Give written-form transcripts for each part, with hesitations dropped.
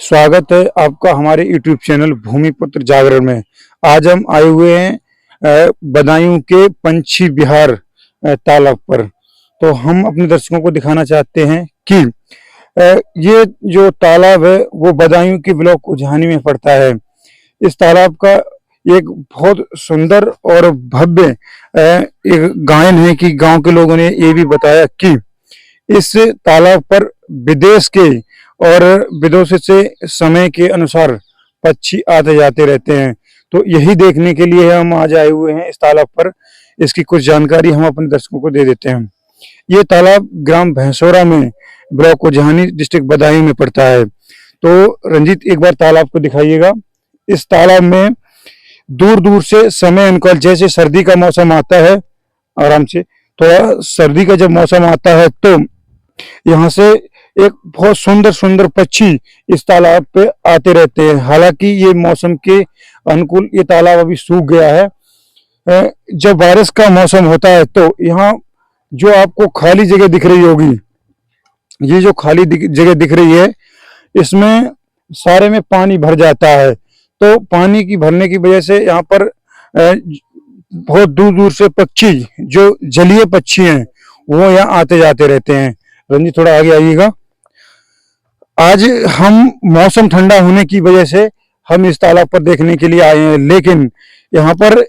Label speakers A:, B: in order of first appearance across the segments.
A: स्वागत है आपका हमारे YouTube चैनल भूमिपुत्र जागरण में। आज हम आए हुए हैं बदायूं के पंछी विहार तालाब पर। तो हम अपने दर्शकों को दिखाना चाहते हैं कि ये जो तालाब है वो बदायूं के ब्लॉक उझानी में पड़ता है। इस तालाब का एक बहुत सुंदर और भव्य एक गायन है कि गांव के लोगों ने ये भी बताया कि इस तालाब पर विदेश के और विदेशों से समय के अनुसार पक्षी आते जाते रहते हैं। तो यही देखने के लिए हम आज आए हुए हैं इस तालाब पर। इसकी कुछ जानकारी हम अपने दर्शकों को दे देते हैं। ये तालाब ग्राम भैंसोरा में ब्लॉक उझानी डिस्ट्रिक्ट बदायूं में पड़ता है। तो रंजीत एक बार तालाब को दिखाइएगा। इस तालाब में दूर दूर से समय अनुकूल, जैसे सर्दी का मौसम आता है, आराम से थोड़ा सर्दी का जब मौसम आता है तो यहाँ से एक बहुत सुंदर सुंदर पक्षी इस तालाब पे आते रहते हैं। हालांकि ये मौसम के अनुकूल ये तालाब अभी सूख गया है। जब बारिश का मौसम होता है तो यहाँ जो आपको खाली जगह दिख रही होगी, ये जो खाली जगह दिख रही है, इसमें सारे में पानी भर जाता है। तो पानी की भरने की वजह से यहाँ पर बहुत दूर दूर से पक्षी, जो जलीय पक्षी हैं, वो यहाँ आते जाते रहते हैं। रंजीत थोड़ा आगे आइएगा। आज हम मौसम ठंडा होने की वजह से हम इस तालाब पर देखने के लिए आए हैं, लेकिन यहाँ पर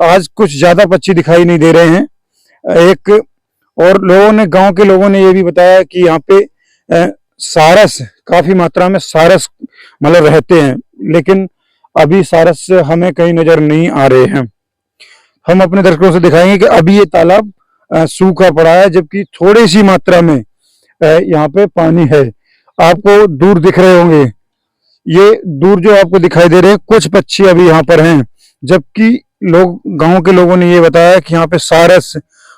A: आज कुछ ज्यादा पक्षी दिखाई नहीं दे रहे हैं। एक और लोगों ने, गांव के लोगों ने ये भी बताया कि यहाँ पे सारस, काफी मात्रा में सारस मतलब रहते हैं, लेकिन अभी सारस हमें कहीं नजर नहीं आ रहे हैं। हम अपने दर्शकों से दिखाएंगे कि अभी ये तालाब सूखा पड़ा है, जबकि थोड़ी सी मात्रा में यहाँ पे पानी है। आपको दूर दिख रहे होंगे, ये दूर जो आपको दिखाई दे रहे हैं, कुछ पक्षी अभी यहाँ पर हैं, जबकि लोग, गांव के लोगों ने ये बताया कि यहाँ पे सारस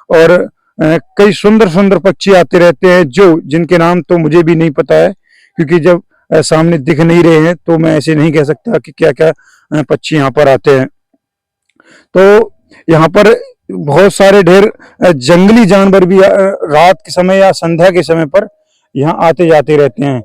A: और कई सुंदर सुंदर पक्षी आते रहते हैं, जो जिनके नाम तो मुझे भी नहीं पता है, क्योंकि जब सामने दिख नहीं रहे हैं तो मैं ऐसे नहीं कह सकता कि क्या क्या पक्षी यहाँ पर आते हैं। तो यहाँ पर बहुत सारे ढेर जंगली जानवर भी रात के समय या संध्या के समय पर यहाँ आते जाते रहते हैं।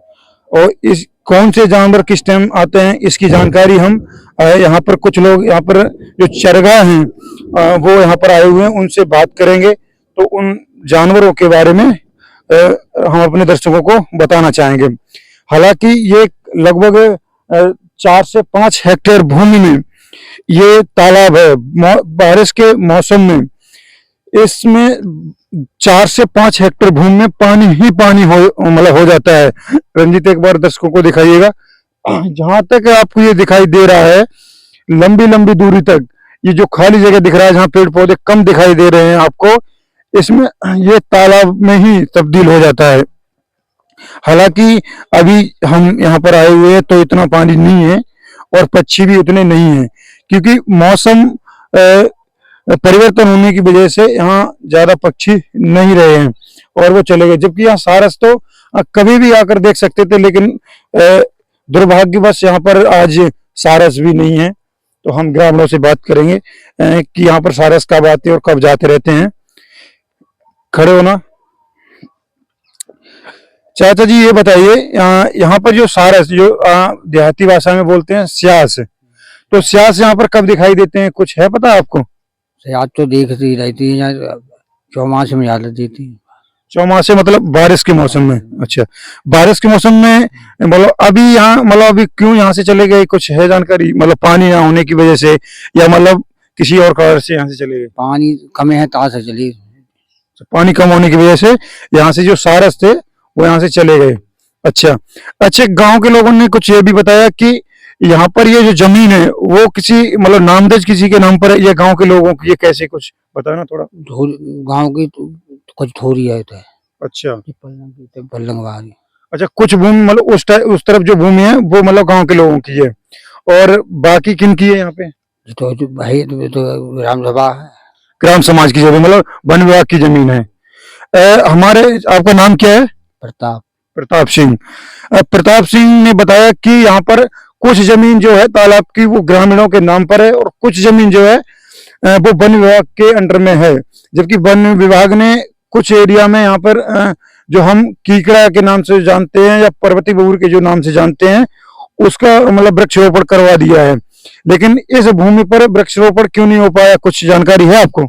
A: और इस कौन से जानवर किस टाइम आते हैं, इसकी जानकारी हम यहाँ पर कुछ लोग, यहाँ पर जो चरगाह हैं वो यहाँ पर आए हुए हैं, उनसे बात करेंगे। तो उन जानवरों के बारे में हम अपने दर्शकों को बताना चाहेंगे। हालांकि ये लगभग 4 से 5 हेक्टेयर भूमि में ये तालाब है। बारिश के मौसम में इसमें 4 से 5 हेक्टेयर भूमि में पानी ही पानी हो जाता है। रंजीत एक बार दर्शकों को दिखाइएगा। जहां तक आपको ये दिखाई दे रहा है, लंबी लंबी दूरी तक ये जो खाली जगह दिख रहा है, जहां पेड़ पौधे कम दिखाई दे रहे हैं आपको, इसमें ये तालाब में ही तब्दील हो जाता है। हालांकि अभी हम यहाँ पर आए हुए हैं तो इतना पानी नहीं है और पक्षी भी उतने नहीं है, क्योंकि मौसम परिवर्तन होने की वजह से यहाँ ज्यादा पक्षी नहीं रहे हैं और वो चले गए। जबकि यहाँ सारस तो कभी भी आकर देख सकते थे, लेकिन दुर्भाग्यवश यहाँ पर आज सारस भी नहीं है। तो हम ग्रामीणों से बात करेंगे कि यहाँ पर सारस कब आते और कब जाते रहते हैं। खड़े होना। चाचा जी ये बताइए, यहाँ पर जो सारस, जो देहाती भाषा में बोलते हैं स्यास, तो स्यास यहाँ पर कब दिखाई देते हैं, कुछ है पता आपको?
B: आज तो देखती रहती है, चौमासे में ज्यादा देती है।
A: चौमासे मतलब बारिश के मौसम में? अच्छा, बारिश के मौसम में मतलब अभी यहाँ, मतलब अभी क्यों यहाँ से चले गए, कुछ है जानकारी? मतलब पानी ना होने की वजह से या मतलब किसी और कारण से यहाँ से चले गए?
B: पानी कम है तार से चली।
A: पानी कम होने की वजह से यहाँ से जो सारस थे वो यहाँ से चले गए। अच्छा अच्छा, गांव के लोगों ने कुछ ये भी बताया कि यहाँ पर ये जो जमीन है वो किसी, मतलब नामदर्ज किसी के नाम पर है, या गांव के लोगों की, ये कैसे, कुछ बताओ ना थोड़ा।
B: गांव की तो कुछ थोड़ी है तो।
A: अच्छा
B: पल्लंग।
A: अच्छा, कुछ भूमि मतलब उस तरफ जो भूमि है वो मतलब गांव के लोगों की है, और बाकी किन की है यहाँ पे?
B: तो ग्राम सभा है,
A: ग्राम समाज की जमीन, मतलब वन विभाग की जमीन है। हमारे, आपका नाम क्या है?
B: प्रताप।
A: प्रताप सिंह। प्रताप सिंह ने बताया कि यहाँ पर कुछ जमीन जो है तालाब की वो ग्रामीणों के नाम पर है, और कुछ जमीन जो है वो वन विभाग के अंडर में है। जबकि वन विभाग ने कुछ एरिया में यहाँ पर जो हम कीकड़ा के नाम से जानते हैं या पर्वती बबूल के जो नाम से जानते हैं, उसका मतलब वृक्षारोपण करवा दिया है। लेकिन इस भूमि पर वृक्षारोपण क्यों नहीं हो पाया, कुछ जानकारी है आपको?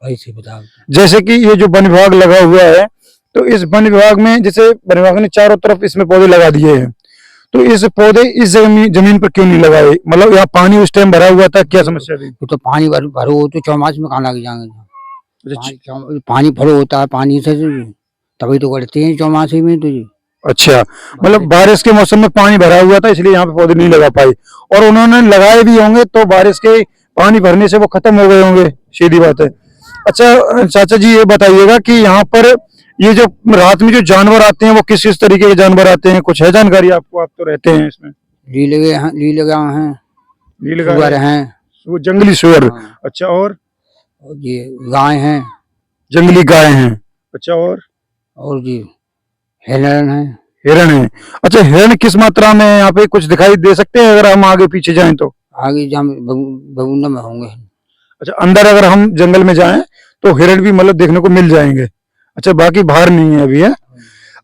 B: ऐसे बताओ।
A: जैसे कि ये जो वन विभाग लगा हुआ है, तो इस वन विभाग में जैसे वन विभाग ने चारों तरफ इसमें पौधे लगा दिए हैं, तो इस पौधे इस जमीन पर क्यों नहीं लगाए? मतलब यहाँ पानी उस टाइम भरा हुआ था, क्या समस्या थी?
B: वो तो पानी भरो हो तो चौमास में कहाँ लग जाएंगे।
A: अच्छा
B: पानी भरो होता है पानी से तो जी, तभी तो करते हैं चौमासी में तो जी।
A: अच्छा, मतलब बारिश के मौसम में पानी भरा हुआ था इसलिए यहाँ पे पौधे नहीं लगा पाए, और उन्होंने लगाए भी होंगे तो बारिश के पानी भरने से वो खत्म हो गए होंगे, सीधी बात है। अच्छा चाचा जी, ये बताइएगा कि यहाँ पर ये जो रात में जो जानवर आते हैं वो किस किस तरीके के जानवर आते हैं, कुछ है जानकारी आपको? आप तो रहते हैं इसमें।
B: लीले गाँव हैं,
A: नीलगाय
B: सुअर
A: है,
B: हैं।
A: वो जंगली सुअर।
B: हाँ,
A: अच्छा, और
B: और ये गाय हैं
A: जंगली गाय हैं। अच्छा,
B: और जी हिरण हैं।
A: हिरण है। अच्छा, हिरण किस मात्रा में यहाँ पे कुछ दिखाई दे सकते हैं अगर हम आगे पीछे जाएं तो?
B: आगे जहाँ बगुना में होंगे।
A: अच्छा, अंदर अगर हम जंगल में जाएं तो हिरण भी मतलब देखने को मिल जाएंगे। अच्छा, बाकी बाहर नहीं है अभी है।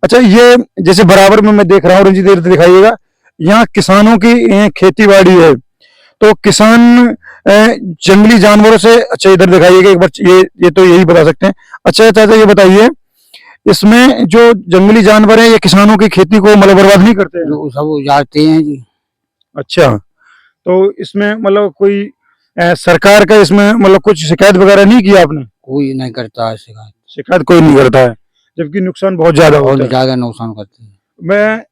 A: अच्छा, ये जैसे बराबर में मैं देख रहा हूँ, रंजीत देर से दिखाइएगा, यहाँ किसानों की खेती बाड़ी है, तो किसान जंगली जानवरों से, अच्छा इधर दिखाइएगा एक बार, ये तो यही बता सकते हैं। अच्छा चाचा, ये बताइए इसमें जो जंगली जानवर है ये किसानों की खेती को मतलब बर्बाद नहीं करते हैं?
B: जो सब उजाड़ते हैं जी।
A: अच्छा, तो इसमें मतलब कोई सरकार का इसमें मतलब कुछ शिकायत वगैरह नहीं की आपने?
B: कोई नहीं करता है शिकायत।
A: शिकायत कोई नहीं करता है, जबकि नुकसान बहुत ज्यादा
B: बहुत
A: होता है।
B: ज्यादा नुकसान करते हैं।
A: मैं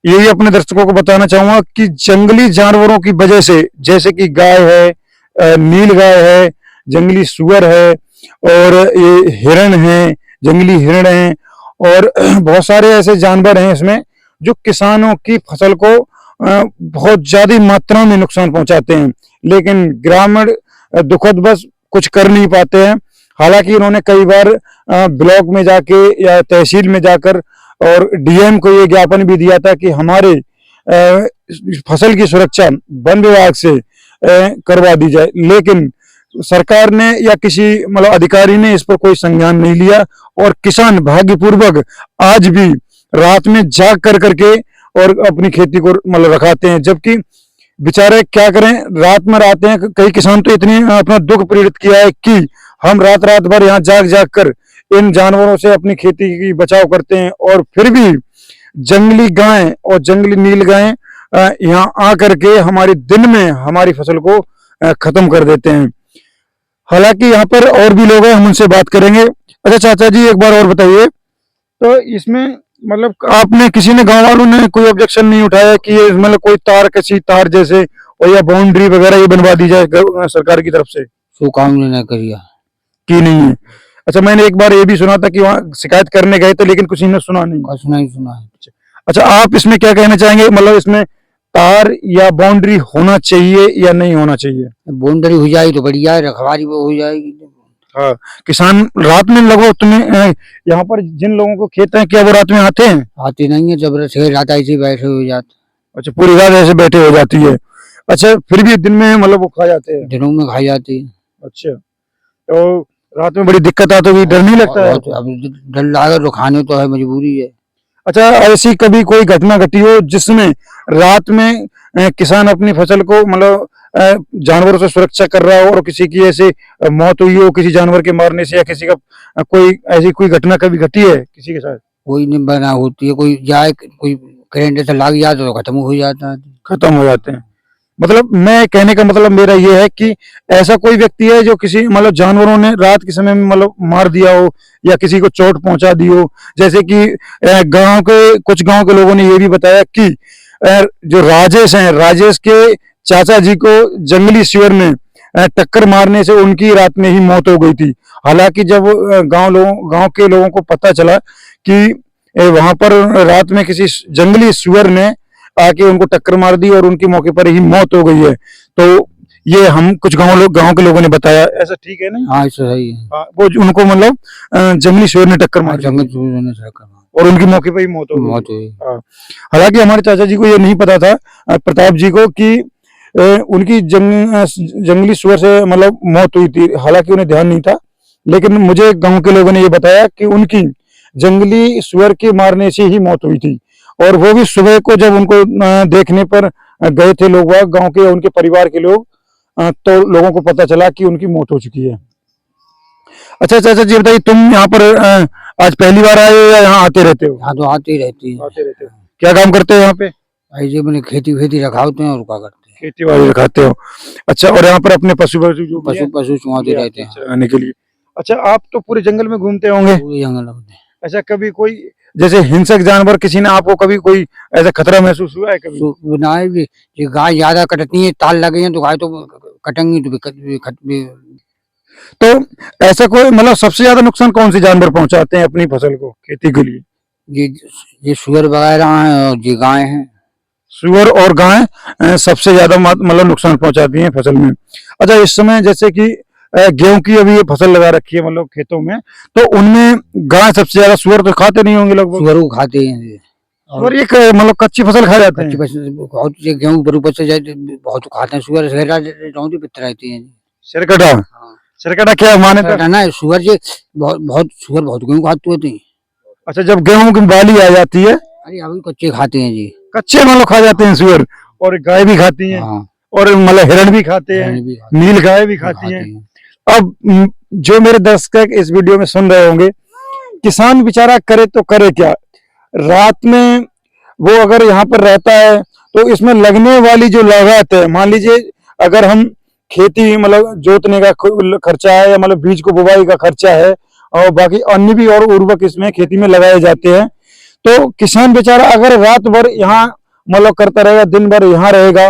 A: यही अपने दर्शकों को बताना चाहूंगा कि जंगली जानवरों की वजह से, जैसे कि गाय है, नील गाय है, जंगली सुअर है, और ये हिरण है, जंगली हिरण है, और बहुत सारे ऐसे जानवर हैं इसमें जो किसानों की फसल को बहुत ज्यादा मात्रा में नुकसान पहुंचाते हैं, लेकिन ग्रामीण दुखद बस कुछ कर नहीं पाते हैं। हालांकि इन्होंने कई बार ब्लॉक में जाके या तहसील में जाकर और डीएम को ये ज्ञापन भी दिया था कि हमारे फसल की सुरक्षा वन विभाग से करवा दी जाए, लेकिन सरकार ने या किसी मतलब अधिकारी ने इस पर कोई संज्ञान नहीं लिया, और किसान भाग्यपूर्वक आज भी रात में जाग कर करके और अपनी खेती को मतलब रखाते हैं, जबकि बेचारे क्या करें, रात में रहते हैं। कई किसान तो इतनी अपना दुख प्रेरित किया है कि हम रात रात भर यहाँ जाग जाग कर इन जानवरों से अपनी खेती की बचाव करते हैं, और फिर भी जंगली गाय और जंगली नील गाय यहाँ आकर के हमारे दिन में हमारी फसल को खत्म कर देते हैं। हालांकि यहाँ पर और भी लोग हैं, हम उनसे बात करेंगे। अच्छा चाचा जी, एक बार और बताइए, तो इसमें मतलब आपने, किसी ने, गांव वालों ने कोई ऑब्जेक्शन नहीं उठाया कि ये मतलब कोई तार, किसी तार जैसे और या बाउंड्री वगैरह ये बनवा दी जाए सरकार की तरफ से?
B: सो काम ने करिया
A: की नहीं है। अच्छा, मैंने एक बार ये भी सुना था कि वहाँ शिकायत करने गए थे लेकिन किसी ने सुना नहीं।
B: कुछ नहीं सुना है।
A: अच्छा, आप इसमें क्या कहना चाहेंगे, मतलब इसमें तार या बाउंड्री होना चाहिए या नहीं होना चाहिए?
B: बाउंड्री हो जाएगी तो बढ़िया है, रखवाली वो हो जाएगी।
A: हाँ, किसान रात में लगभग तुम्हें यहाँ पर जिन लोगों को खेत हैं, क्या वो रात में आते हैं?
B: आती नहीं है, जब शेर आता है इसी बैठे हो जाते।
A: अच्छा, पूरी रात ऐसे बैठे हो जाती है। अच्छा, फिर भी दिन में मतलब वो खा जाते हैं?
B: दिनों में खाई जाती है।
A: अच्छा, तो रात में बड़ी दिक्कत आती है, डर नहीं लगता है?
B: अब डर लगा तो खाने तो है, मजबूरी है।
A: अच्छा, ऐसी कभी कोई घटना घटी हो जिसमें रात में किसान अपनी फसल को मतलब जानवरों से सुरक्षा कर रहा हो और किसी की ऐसे मौत हुई हो किसी जानवर के मारने से, या किसी का कोई ऐसी कोई घटना कभी घटी है किसी के साथ?
B: कोई नहीं बना होती है, कोई जाए, कोई करंट से लग जाता तो खत्म हो जाता है।
A: खत्म हो जाते हैं। मतलब मैं कहने का मतलब मेरा ये है कि ऐसा कोई व्यक्ति है जो किसी मतलब जानवरों ने रात के समय में मतलब मार दिया हो या किसी को चोट पहुंचा दी हो, जैसे कि कुछ गांव के लोगों ने ये भी बताया कि जो राजेश हैं, राजेश के चाचा जी को जंगली सुअर ने टक्कर मारने से उनकी रात में ही मौत हो गई थी। हालांकि जब गांव के लोगों को पता चला कि वहां पर रात में किसी जंगली सुअर ने आके उनको टक्कर मार दी और उनकी मौके पर ही मौत हो गई है, तो ये हम कुछ गांव के लोगों ने बताया। ऐसा ठीक है नहीं?
B: हाँ, ऐसा सही है।
A: हाँ, वो उनको मतलब जंगली सुअर ने टक्कर मार दी
B: जंगल सुअर ने टक्कर मार
A: और उनकी मौके पर ही मौत हो
B: मौत हुई।
A: हाँ। हालांकि हमारे चाचा जी को ये नहीं पता था, प्रताप जी को, कि उनकी जंगली सुअर से मतलब मौत हुई थी। हालांकि उन्हें ध्यान नहीं था, लेकिन मुझे गांव के लोगों ने ये बताया कि उनकी जंगली सुअर के मारने से ही मौत हुई थी। और वो भी सुबह को जब उनको देखने पर गए थे लोग, वह गांव के उनके परिवार के लोग, तो लोगों को पता चला कि उनकी मौत हो चुकी है। अच्छा चाचा जी बताइए, तुम यहाँ पर आज पहली बार आए हो या यहाँ आते रहते हो?
B: हाँ तो आती रहती है।
A: आते रहते हो। क्या काम करते हो यहाँ पे?
B: ऐसे मैंने खेती वेती रखा होते हैं और क्या करते हैं,
A: खेती बाड़ी दिखाते हो। अच्छा, और यहाँ पर अपने पशु पशु जो भी
B: पशु
A: हैं,
B: पशु चुमाते
A: ले आते
B: रहते
A: हैं
B: हैं।
A: चराने के लिए। अच्छा, आप तो पूरे जंगल में घूमते होंगे।
B: पूरे जंगल होते हैं।
A: अच्छा, कभी कोई जैसे हिंसक जानवर, किसी ने आपको कभी कोई ऐसा खतरा महसूस हुआ है कभी?
B: तो ना ये गाय ज्यादा कटती है, ताल लगे हैं तो गाय तो कटेंगी तो
A: तो ऐसा कोई मतलब सबसे ज्यादा नुकसान कौन से जानवर पहुंचाते हैं अपनी फसल को, खेती के लिए?
B: ये ये सुअर वगैरह हैं और ये गाय हैं।
A: सुअर और गाय सबसे ज्यादा मतलब नुकसान पहुंचाती हैं फसल में। अच्छा, इस समय जैसे कि गेहूं की अभी ये फसल लगा रखी है मतलब खेतों में, तो उनमें गाय सबसे ज्यादा, सुअर तो खाते नहीं होंगे लगभग?
B: सुअर को खाते हैं ये।
A: और एक मतलब कच्ची फसल खा जाते
B: कच्ची
A: हैं।
B: फसल बहुत, ये गेहूं बरूपर से जाए बहुत खाते हैं। सुअर रौंदी पित रहती है।
A: सिरकटा,
B: हाँ।
A: सिरकटा क्या माने तो?
B: ना सुअर जी बहुत बहुत सुअर बहुत गेहूं खाते होते हैं।
A: अच्छा, जब गेहूं की बाली आ जाती है,
B: अरे अभी कच्चे खाते हैं जी।
A: कच्चे मतलब खा जाते हैं सुअर, और गाय भी खाती हैं,
B: हाँ,
A: और मतलब हिरण भी खाते हैं,
B: हिरण भी खाते
A: नील गाय भी
B: हैं,
A: खाती हैं। अब जो मेरे दर्शक इस वीडियो में सुन रहे होंगे, किसान बेचारा करे तो करे क्या? रात में वो अगर यहाँ पर रहता है तो इसमें लगने वाली जो लागत है, मान लीजिए अगर हम खेती मतलब जोतने का खर्चा है, या मतलब बीज को बुवाई का खर्चा है, और बाकी अन्य भी और उर्वरक इसमें खेती में लगाए जाते हैं, तो किसान बेचारा अगर रात भर यहाँ मतलब करता रहेगा, दिन भर यहाँ रहेगा,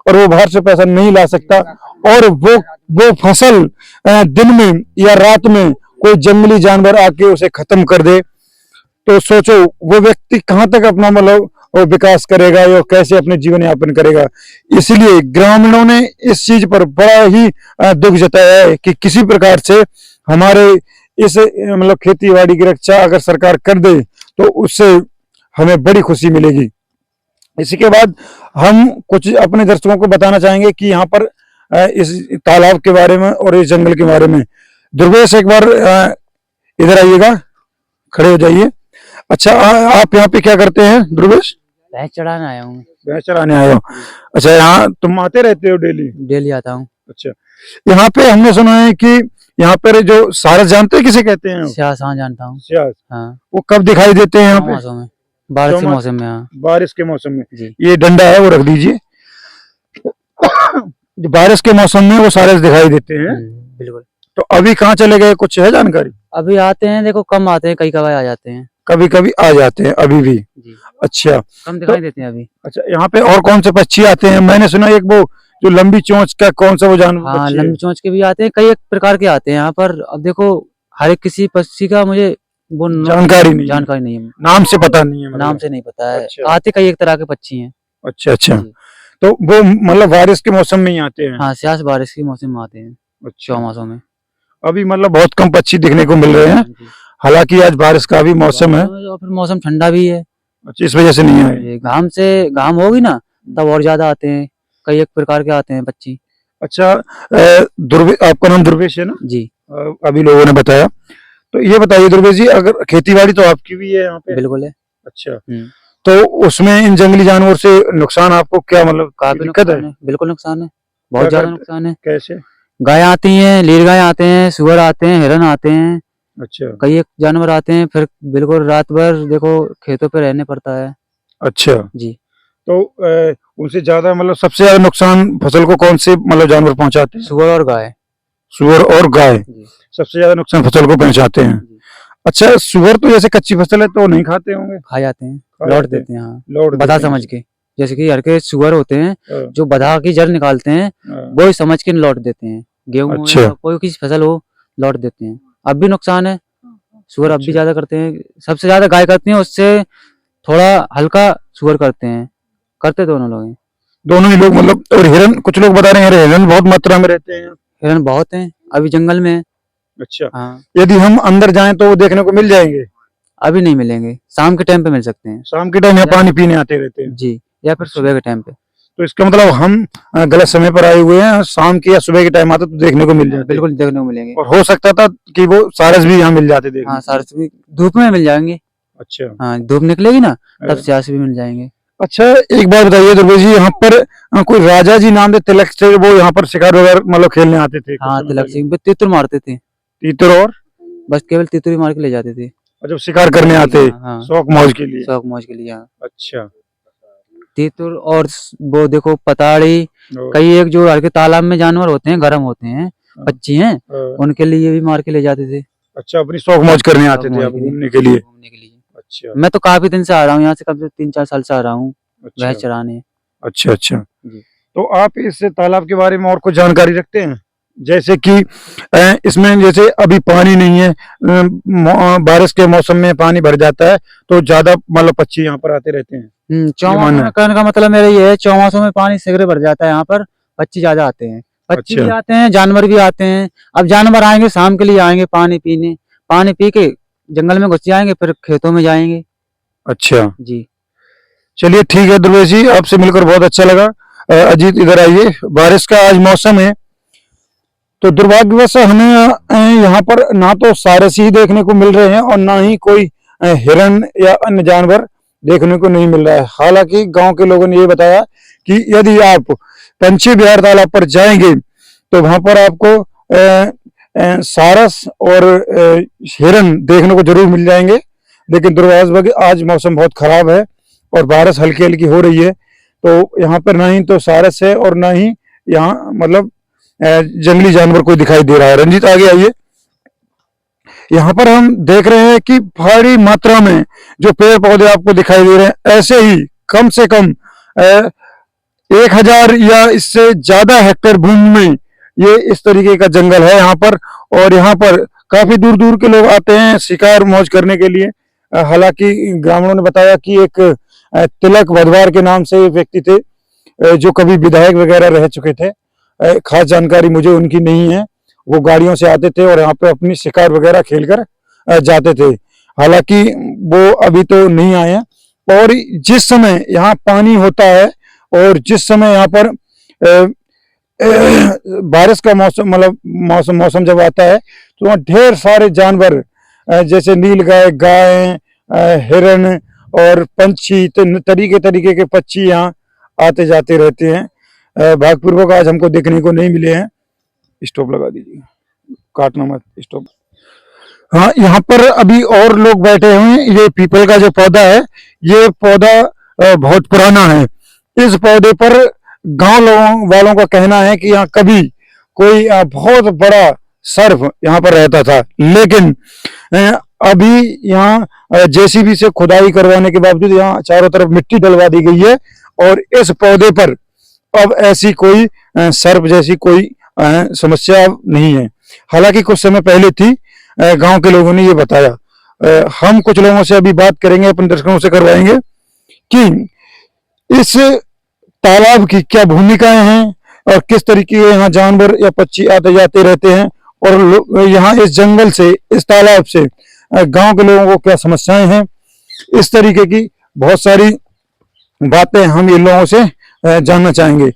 A: और वो बाहर से पैसा नहीं ला सकता, और वो फसल दिन में या रात में कोई जंगली जानवर आके उसे खत्म कर दे, तो सोचो वो व्यक्ति कहाँ तक अपना मतलब वो विकास करेगा या कैसे अपने जीवन यापन करेगा। इसलिए ग्रामीणों ने इस चीज पर बड़ा ही दुख जताया है कि किसी प्रकार से हमारे इस मतलब खेती बाड़ी की रक्षा अगर सरकार कर दे तो उससे हमें बड़ी खुशी मिलेगी। इसी के बाद हम कुछ अपने दर्शकों को बताना चाहेंगे कि यहाँ पर इस तालाब के बारे में और इस जंगल के बारे में। दुर्वेश, एक बार इधर आइएगा, खड़े हो जाइए। अच्छा, आप यहाँ पे क्या करते हैं दुर्वेश?
B: भैंस चढ़ाने आया हूँ।
A: भैंस चराने आए हो? अच्छा, यहाँ तुम आते रहते हो डेली?
B: डेली आता हूँ।
A: अच्छा, यहाँ पे हमने सुना है कि यहाँ पर जो सारस, जानते हैं किसे कहते हैं?
B: स्यास, हाँ जानता हूँ।
A: स्यास।
B: हाँ,
A: वो कब दिखाई देते हैं यहाँ पे?
B: मौसम में, बारिश के मौसम में। हाँ
A: बारिश के मौसम में।
B: जी।
A: ये डंडा है वो रख दीजिए। बारिश के मौसम में वो सारस दिखाई देते हैं।
B: बिल्कुल।
A: तो अभी कहाँ चले गए, कुछ है जानकारी?
B: अभी आते हैं, देखो कम आते हैं, कई कभी आ जाते हैं।
A: कभी कभी आ जाते हैं, अभी भी?
B: जी।
A: अच्छा,
B: कम दिखाई देते हैं अभी।
A: अच्छा, यहाँ पे और कौन से पक्षी आते हैं? मैंने सुना एक वो जो लंबी चोंच का, कौन सा वो जानवर?
B: हाँ,
A: पक्षी है?
B: लंबी चोंच के भी आते हैं, कई एक प्रकार के आते हैं यहाँ पर। अब देखो हर एक किसी पक्षी का मुझे वो
A: जानकारी नहीं है।
B: जानकारी नहीं है,
A: नाम से पता नहीं है मतलब?
B: नाम से नहीं पता है।
A: अच्छा।
B: आते कई एक तरह के पक्षी हैं।
A: अच्छा अच्छा,
B: जी।
A: तो वो मतलब बारिश के मौसम में ही आते हैं?
B: हाँ, स्यास बारिश के मौसम में आते हैं,
A: अच्छा,
B: चौमासों में।
A: अभी मतलब बहुत कम पक्षी दिखने को मिल रहे हैं,
B: जी।
A: हालांकि आज बारिश का भी मौसम है।
B: और फिर मौसम ठंडा भी है।
A: अच्छा, इस वजह से नहीं आए।
B: ये घाम होगी ना तब और ज्यादा आते हैं, कई एक प्रकार के आते हैं पक्षी।
A: अच्छा, आपका नाम दुर्वेश है ना?
B: जी
A: अभी लोगों ने बताया। तो ये बताइए दुर्वेश जी, अगर खेती बाड़ी तो आपकी भी है यहाँ पे?
B: बिल्कुल है।
A: अच्छा, तो उसमें इन जंगली जानवर से नुकसान आपको क्या मतलब
B: काफी
A: दिक्कत है?
B: नुकसान है, बिल्कुल नुकसान है, बहुत
A: क्या
B: ज्यादा
A: करते-
B: नुकसान है।
A: कैसे?
B: गाय आती हैं, नील गाय आते हैं, सुअर आते हैं, हिरन आते हैं,
A: अच्छा
B: कई एक जानवर आते हैं। फिर बिल्कुल रात भर देखो खेतों पे रहने पड़ता है।
A: अच्छा,
B: जी।
A: तो उनसे ज्यादा मतलब सबसे ज्यादा नुकसान फसल को कौन से मतलब जानवर पहुंचाते हैं?
B: सुअर और गाय।
A: सुअर और गाय
B: जी।
A: सबसे ज्यादा नुकसान फसल को पहुंचाते हैं।
B: जी।
A: अच्छा, सुअर तो जैसे कच्ची फसल है तो नहीं खाते होंगे?
B: खा जाते हैं,
A: खा
B: लौट
A: जाते हैं।
B: देते हैं। हाँ,
A: लौट
B: बधा
A: देते हैं।
B: समझ के, जैसे कि हर के सुअर होते हैं
A: हाँ,
B: जो बधा की जड़ निकालते हैं,
A: हाँ।
B: वो ही समझ के लौट देते हैं। गेहूं हो
A: अच्छा।
B: या कोई किसी फसल हो, लौट देते हैं। अब भी नुकसान है, सुअर अब भी
A: अच्छा।
B: ज्यादा करते हैं। सबसे ज्यादा गाय करती है, उससे थोड़ा हल्का सुअर करते हैं, करते दोनों लोग हैं।
A: दोनों ही लोग मतलब। और हिरन, कुछ लोग बता रहे हैं हिरन बहुत मात्रा में रहते हैं।
B: हिरन बहुत हैं अभी जंगल में।
A: अच्छा,
B: हाँ,
A: यदि हम अंदर जाएं तो वो देखने को मिल जाएंगे?
B: अभी नहीं मिलेंगे, शाम के टाइम पे मिल सकते हैं।
A: शाम के टाइम यहाँ पानी पीने आते रहते हैं?
B: जी, या फिर सुबह के टाइम पे।
A: तो इसका मतलब हम गलत समय पर आए हुए हैं, शाम के या सुबह के टाइम आते तो देखने को मिल जाते।
B: बिल्कुल देखने को मिलेंगे।
A: और हो सकता था कि वो सारस भी यहाँ मिल जाते देखने
B: हाँ
A: को।
B: सारस भी धूप में मिल जाएंगे।
A: अच्छा
B: हाँ धूप निकलेगी ना तब
A: अ,
B: सारस भी मिल जाएंगे।
A: अच्छा एक बात बताइए दुर्गे जी, यहाँ पर कोई राजा जी नाम थे तिलक से, वो यहाँ पर शिकार वगैरह मतलब खेलने आते थे कुछ
B: हाँ
A: समय
B: तिलक
A: पहले?
B: सिंह तीतर मारते थे,
A: तीतर और
B: बस केवल तीतर ही मार के ले जाते थे।
A: जब शिकार करने आते
B: हाँ हाँ
A: शौक मौज के लिए।
B: शौक मौज के लिए। हाँ
A: अच्छा
B: तीतर और वो देखो पताड़ी,
A: और,
B: कई एक जो हल्के तालाब में जानवर होते हैं, गर्म होते हैं,
A: हाँ,
B: पक्षी हैं,
A: हाँ।
B: उनके लिए भी मार के ले जाते थे
A: अच्छा अपनी शौक मौज करने
B: शौक
A: आते थे
B: मौज
A: आप
B: के लिए,
A: घूमने के लिए।
B: घूमने के लिए।
A: अच्छा
B: मैं तो काफी दिन से आ रहा हूँ यहाँ से, कब से 3-4 साल से आ रहा हूँ
A: अच्छा
B: भैंस चराने।
A: अच्छा अच्छा।
B: जी
A: तो आप इस तालाब के बारे में और कुछ जानकारी रखते हैं? जैसे कि इसमें जैसे अभी पानी नहीं है, बारिश के मौसम में पानी भर जाता है तो ज्यादा मतलब पक्षी यहाँ पर आते रहते हैं, ये
B: चौमासों
A: मानना
B: में
A: है?
B: कहने का मतलब मेरा ये है, चौमासों में पानी शीघ्र भर जाता है यहाँ पर, पक्षी ज्यादा आते हैं, पक्षी भी
A: अच्छा
B: आते हैं, जानवर भी आते हैं। अब जानवर आएंगे शाम के लिए आएंगे पानी पीने, पानी पी के जंगल में घुस जाएंगे, फिर खेतों में जाएंगे।
A: अच्छा।
B: जी
A: चलिए ठीक है दुर्वेश जी, आपसे मिलकर बहुत अच्छा लगा। अजीत इधर आइए, बारिश का आज मौसम है तो दुर्भाग्यवश हमें यहाँ पर ना तो सारस ही देखने को मिल रहे हैं और ना ही कोई हिरण या अन्य जानवर देखने को नहीं मिल रहा है। हालांकि गांव के लोगों ने ये बताया कि यदि आप पंछी विहार तालाब पर जाएंगे तो वहां पर आपको सारस और हिरण देखने को जरूर मिल जाएंगे। लेकिन दुर्भाग्यवश आज मौसम बहुत खराब है और बारिश हल्की हल्की हो रही है, तो यहाँ पर ना ही तो सारस है और ना ही यहाँ मतलब जंगली जानवर कोई दिखाई दे रहा है। रंजीत आगे आइए। यहाँ पर हम देख रहे हैं कि भारी मात्रा में जो पेड़ पौधे आपको दिखाई दे रहे हैं, ऐसे ही कम से कम 1000 या इससे ज्यादा हेक्टेयर भूमि में ये इस तरीके का जंगल है यहाँ पर। और यहाँ पर काफी दूर दूर के लोग आते हैं शिकार मौज करने के लिए। हालांकि ग्रामीणों ने बताया कि एक तिलक वधवार के नाम से एक व्यक्ति थे, जो कभी विधायक वगैरह रह चुके थे। खास जानकारी मुझे उनकी नहीं है। वो गाड़ियों से आते थे और यहाँ पे अपनी शिकार वगैरह खेलकर जाते थे। हालांकि वो अभी तो नहीं आए हैं। और जिस समय यहाँ पानी होता है और जिस समय यहाँ पर बारिश का मौसम मतलब मौसम जब आता है तो वहाँ ढेर सारे जानवर जैसे नीलगाय, गाय, हिरण और पंछी, तरीके तरीके के पक्षी यहाँ आते जाते रहते हैं। भागपूर्वक आज हमको देखने को नहीं मिले हैं। स्टॉप लगा दीजिए, काटना मत, स्टॉप। हाँ यहाँ पर अभी और लोग बैठे हुए हैं। ये पीपल का जो पौधा है, ये पौधा बहुत पुराना है। इस पौधे पर गांव लोगों वालों का कहना है कि यहाँ कभी कोई बहुत बड़ा सर्प यहाँ पर रहता था, लेकिन अभी यहाँ जेसीबी से खुदाई करवाने के बावजूद यहाँ चारों तरफ मिट्टी डलवा दी गई है और इस पौधे पर अब ऐसी कोई सर्प जैसी कोई समस्या नहीं है। हालांकि कुछ समय पहले थी, गांव के लोगों ने ये बताया। हम कुछ लोगों से अभी बात करेंगे, अपने दर्शकों से करवाएंगे कि इस तालाब की क्या भूमिकाएं हैं और किस तरीके के यहाँ जानवर या पक्षी आते जाते रहते हैं और यहाँ इस जंगल से, इस तालाब से गांव के लोगों को क्या समस्याएं हैं। इस तरीके की बहुत सारी बातें हम इन लोगों से जानना चाहेंगे।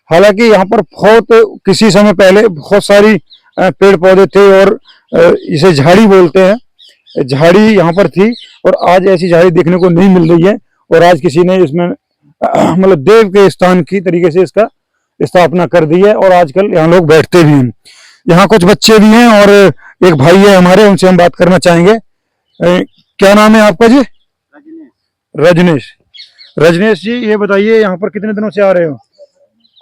A: हालांकि यहाँ पर बहुत किसी समय पहले बहुत सारी पेड़ पौधे थे और इसे झाड़ी बोलते हैं, झाड़ी यहाँ पर थी और आज ऐसी झाड़ी देखने को नहीं मिल रही है। और आज किसी ने इसमें मतलब देव के स्थान की तरीके से इसका स्थापना कर दी है और आजकल यहाँ लोग बैठते भी हैं। यहाँ कुछ बच्चे भी हैं और एक भाई है हमारे, उनसे हम बात करना चाहेंगे। क्या नाम है आपका जी? रजनीश। रजनीश जी ये बताइए, यहाँ पर कितने दिनों से आ रहे हो?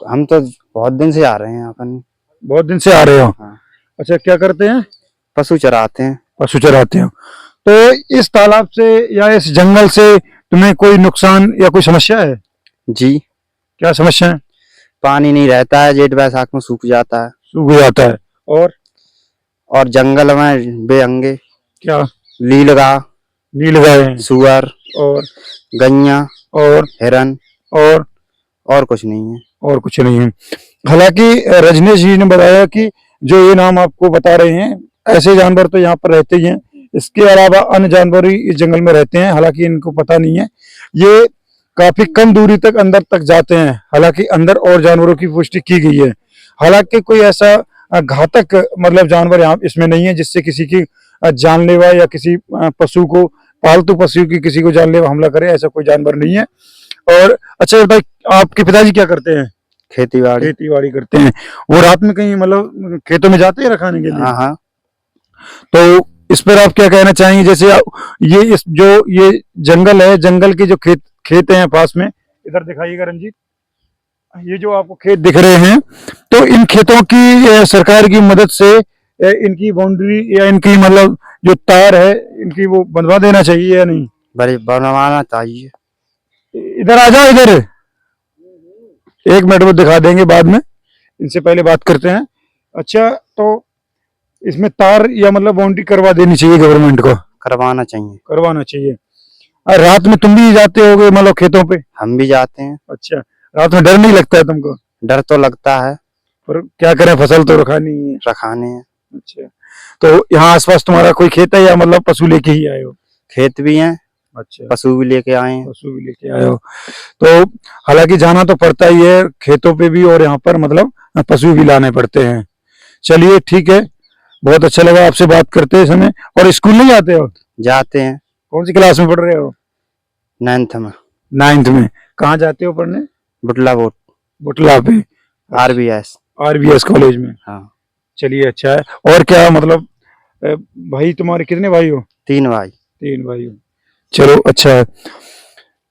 B: हम तो बहुत दिन से आ रहे हैं यहाँ पर।
A: बहुत दिन से आ रहे हो?
B: हाँ।
A: अच्छा क्या करते हैं?
B: पशु चराते हैं।
A: पशु चराते हो। तो इस तालाब से या इस जंगल से तुम्हें कोई नुकसान या कोई समस्या है?
B: जी
A: क्या समस्या है?
B: पानी नहीं रहता है, जेठ बैसाख में सूख जाता है।
A: सूख जाता है। और
B: जंगल में बेअंगे,
A: क्या?
B: नीलगाय, सुअर
A: और
B: गैया
A: और
B: हिरन और कुछ नहीं है।
A: और कुछ नहीं है। हालांकि रजनीश जी ने बताया कि जो ये नाम आपको बता रहे हैं, ऐसे जानवर तो यहाँ पर रहते ही हैं, इसके अलावा अन्य जानवर भी इस जंगल में रहते हैं। हालांकि इनको पता नहीं है। ये काफी कम दूरी तक अंदर तक जाते हैं। हालांकि अंदर और जानवरों की पुष्टि की गई है। हालांकि कोई ऐसा घातक मतलब जानवर यहाँ इसमें नहीं है जिससे किसी की जानलेवा या किसी पशु को, पालतू पशु की किसी को जानलेवा हमला करे, ऐसा कोई जानवर नहीं है। और अच्छा भाई, आपके पिताजी क्या करते हैं?
C: खेती बाड़ी।
A: खेती बाड़ी करते हैं। वो रात में कहीं मतलब खेतों में जाते हैं रखाने के लिए?
C: हाँ हाँ।
A: तो इस पर आप क्या कहना चाहेंगे? जैसे ये जंगल है, जंगल के जो खेत हैं पास में, इधर दिखाइएगा रंजीत, ये जो आपको खेत दिख रहे हैं, तो इन खेतों की सरकार की मदद से इनकी बाउंड्री या इनकी मतलब जो तार है इनकी वो बंधवा देना चाहिए या नहीं?
C: बड़े बनवाना चाहिए।
A: इधर आ जाओ, इधर 1 मिनट में दिखा देंगे, बाद में इनसे पहले बात करते हैं। अच्छा, तो इसमें तार या मतलब बाउंड्री करवा देनी चाहिए गवर्नमेंट को?
C: करवाना चाहिए।
A: करवाना चाहिए। और रात में तुम भी जाते होगे मतलब खेतों पे?
C: हम भी जाते हैं।
A: अच्छा, रात में डर नहीं लगता है तुमको?
C: डर तो लगता है,
A: पर क्या करें, फसल तो रखानी है।
C: रखाने हैं।
A: अच्छा, तो यहाँ आसपास तुम्हारा कोई खेत है या मतलब पशु लेके ही आए हो?
C: खेत भी हैं,
A: अच्छा,
C: पशु भी लेके आए हैं।
A: पशु भी लेके आए हो। तो हालांकि जाना तो पड़ता ही है खेतों पे भी, और यहाँ पर मतलब पशु भी लाने पड़ते हैं। चलिए ठीक है, बहुत अच्छा लगा आपसे बात करते समय। और स्कूल नहीं जाते हो?
C: जाते हैं।
A: कौन सी क्लास में पढ़ रहे हो?
C: 9th में।
A: 9th में। कहाँ जाते हो पढ़ने?
C: बुटला बोट।
A: बुटला पे?
C: RBS।
A: RBS कॉलेज में।
C: हाँ।
A: चलिए अच्छा है। और क्या मतलब भाई तुम्हारे कितने भाई हो?
C: 3 भाई।
A: 3 भाई हो। चलो अच्छा है,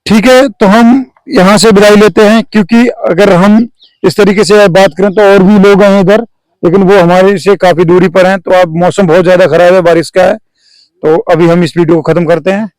A: ठीक है। तो हम यहाँ से विदाई लेते हैं, क्योंकि अगर हम इस तरीके से बात करें तो और भी लोग हैं इधर, लेकिन वो हमारे से काफी दूरी पर हैं। तो अब मौसम बहुत ज्यादा खराब है, बारिश का है। तो अभी हम इस वीडियो को खत्म करते हैं।